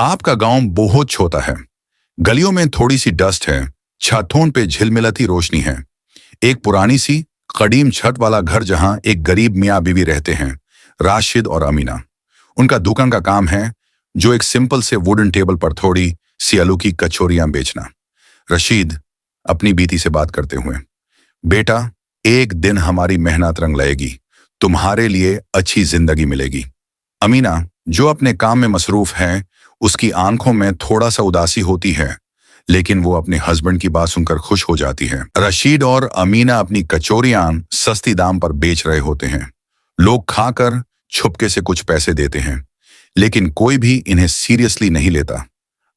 आपका गांव बहुत छोटा है। गलियों में थोड़ी सी डस्ट है, छतों पे झिलमिलाती रोशनी है। एक पुरानी सी कदीम छत वाला घर जहां एक गरीब मियाँ बीवी रहते हैं, राशिद और अमीना। उनका दुकान का काम है, जो एक सिंपल से वुडन टेबल पर थोड़ी सी आलू की कचौरियां बेचना। रशीद अपनी बीती से बात करते हुए, बेटा, एक दिन हमारी मेहनत रंग लाएगी, तुम्हारे लिए अच्छी जिंदगी मिलेगी। अमीना, जो अपने काम में मसरूफ है, उसकी आंखों में थोड़ा सा उदासी होती है, लेकिन वो अपने हस्बैंड की बात सुनकर खुश हो जाती है। रशीद और अमीना अपनी कचौरियां सस्ती दाम पर बेच रहे होते हैं। लोग खाकर छुपके से कुछ पैसे देते हैं, लेकिन कोई भी इन्हें सीरियसली नहीं लेता।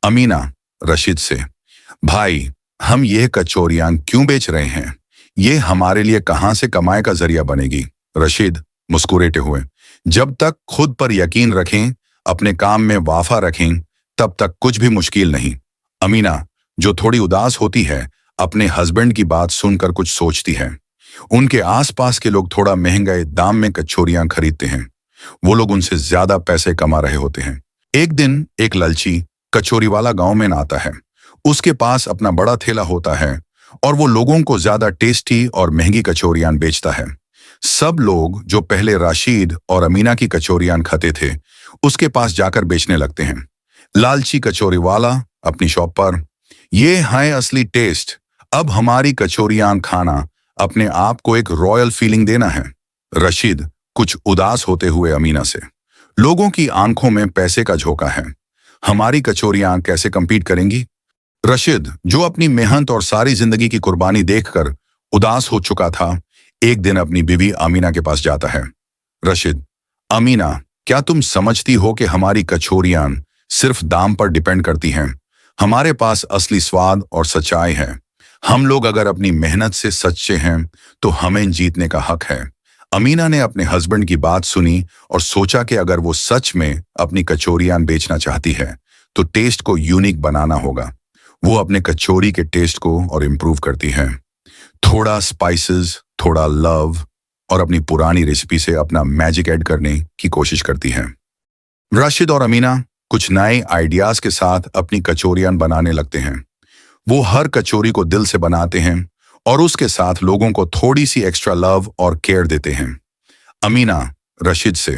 अमीना रशीद से, भाई, हम ये कचौरियां क्यों बेच रहे हैं? ये हमारे लिए कहां से कमाए का जरिया बनेगी? रशीद मुस्कुराते हुए, जब तक खुद पर यकीन रखें, अपने काम में वाफा रखें, तब तक कुछ भी मुश्किल नहीं। अमीना, जो थोड़ी उदास होती है, अपने हस्बैंड की बात सुनकर कुछ सोचती है। उनके आसपास के लोग थोड़ा महंगे दाम में कचौरियां खरीदते हैं। वो लोग उनसे ज्यादा पैसे कमा रहे होते हैं। एक दिन एक लालची कचौरी वाला गांव में आता है। उसके पास अपना बड़ा ठेला होता है और वो लोगों को ज्यादा टेस्टी और महंगी कचौरियां बेचता है। सब लोग जो पहले राशिद और अमीना की कचौरियां खाते थे, उसके पास जाकर बेचने लगते हैं। लालची कचौरी वाला अपनी शॉप पर, ये है असली टेस्ट, अब हमारी कचौरियां खाना, अपने आप को एक रॉयल फीलिंग देना है। रशीद कुछ उदास होते हुए अमीना से, लोगों की आंखों में पैसे का झोंका है, हमारी कचौरियां कैसे कंपीट करेंगी? रशीद, जो अपनी मेहनत और सारी जिंदगी की कुर्बानी देखकर उदास हो चुका था, एक दिन अपनी बीवी अमीना के पास जाता है। रशीद, अमीना, क्या तुम समझती हो कि हमारी कचौरियां सिर्फ दाम पर डिपेंड करती हैं? हमारे पास असली स्वाद और सच्चाई है। हम लोग अगर अपनी मेहनत से सच्चे हैं, तो हमें जीतने का हक है। अमीना ने अपने हस्बैंड की बात सुनी और सोचा कि अगर वो सच में अपनी कचौरियां बेचना चाहती है, तो टेस्ट को यूनिक बनाना होगा। वो अपने कचौरी के टेस्ट को और इम्प्रूव करती है। थोड़ा स्पाइसेस, थोड़ा लव और अपनी पुरानी रेसिपी से अपना मैजिक ऐड करने की कोशिश करती है। राशिद और अमीना कुछ नए आइडियाज के साथ अपनी कचौरियां बनाने लगते हैं। वो हर कचौरी को दिल से बनाते हैं और उसके साथ लोगों को थोड़ी सी एक्स्ट्रा लव और केयर देते हैं। अमीना रशीद से,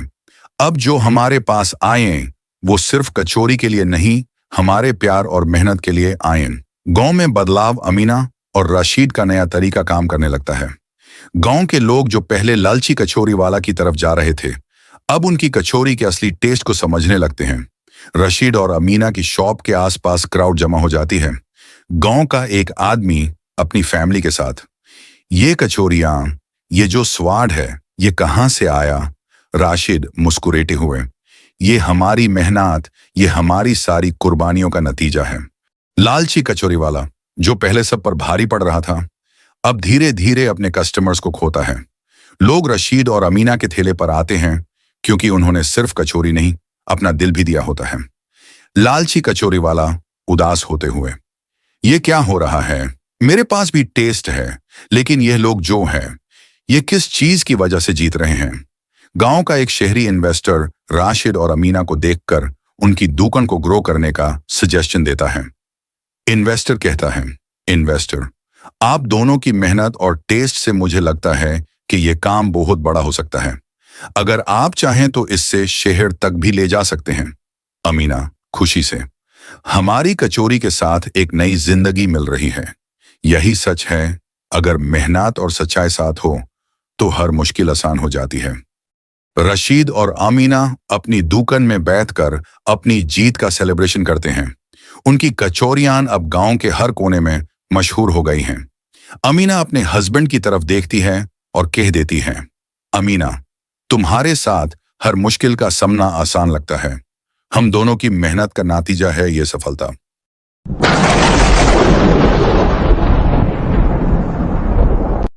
अब जो हमारे पास आए, वो सिर्फ कचौरी के लिए नहीं, हमारे प्यार और मेहनत के लिए आए। गांव में बदलाव अमीना और रशीद का नया तरीका काम करने लगता है। गांव के लोग जो पहले लालची कचौरी वाला की तरफ जा रहे थे, अब उनकी कचौरी के असली टेस्ट को समझने लगते हैं। रशीद और अमीना की शॉप के आसपास क्राउड जमा हो जाती है। गांव का एक आदमी अपनी फैमिली के साथ, ये कचौरियां, ये जो स्वाद है, ये कहां से आया? राशिद मुस्कुराते हुए, ये हमारी मेहनत, ये हमारी सारी कुर्बानियों का नतीजा है। लालची कचौरी वाला, जो पहले सब पर भारी पड़ रहा था, अब धीरे धीरे अपने कस्टमर्स को खोता है। लोग रशीद और अमीना के ठेले पर आते हैं, क्योंकि उन्होंने सिर्फ कचौरी नहीं, अपना दिल भी दिया होता है। लालची कचौरी वाला उदास होते हुए, ये क्या हो रहा है? मेरे पास भी टेस्ट है, लेकिन यह लोग जो हैं, ये किस चीज की वजह से जीत रहे हैं? गांव का एक शहरी इन्वेस्टर राशिद और अमीना को देखकर उनकी दुकान को ग्रो करने का सजेशन देता है। इन्वेस्टर कहता है, इन्वेस्टर, आप दोनों की मेहनत और टेस्ट से मुझे लगता है कि यह काम बहुत बड़ा हो सकता है। अगर आप चाहें तो इससे शहर तक भी ले जा सकते हैं। अमीना खुशी से, हमारी कचौरी के साथ एक नई जिंदगी मिल रही है। यही सच है, अगर मेहनत और सच्चाई साथ हो, तो हर मुश्किल आसान हो जाती है। रशीद और अमीना अपनी दुकान में बैठकर अपनी जीत का सेलिब्रेशन करते हैं। उनकी कचौरियां अब गांव के हर कोने में मशहूर हो गई हैं। अमीना अपने हस्बैंड की तरफ देखती है और कह देती है, अमीना, तुम्हारे साथ हर मुश्किल का सामना आसान लगता है। हम दोनों की मेहनत का नतीजा है ये सफलता।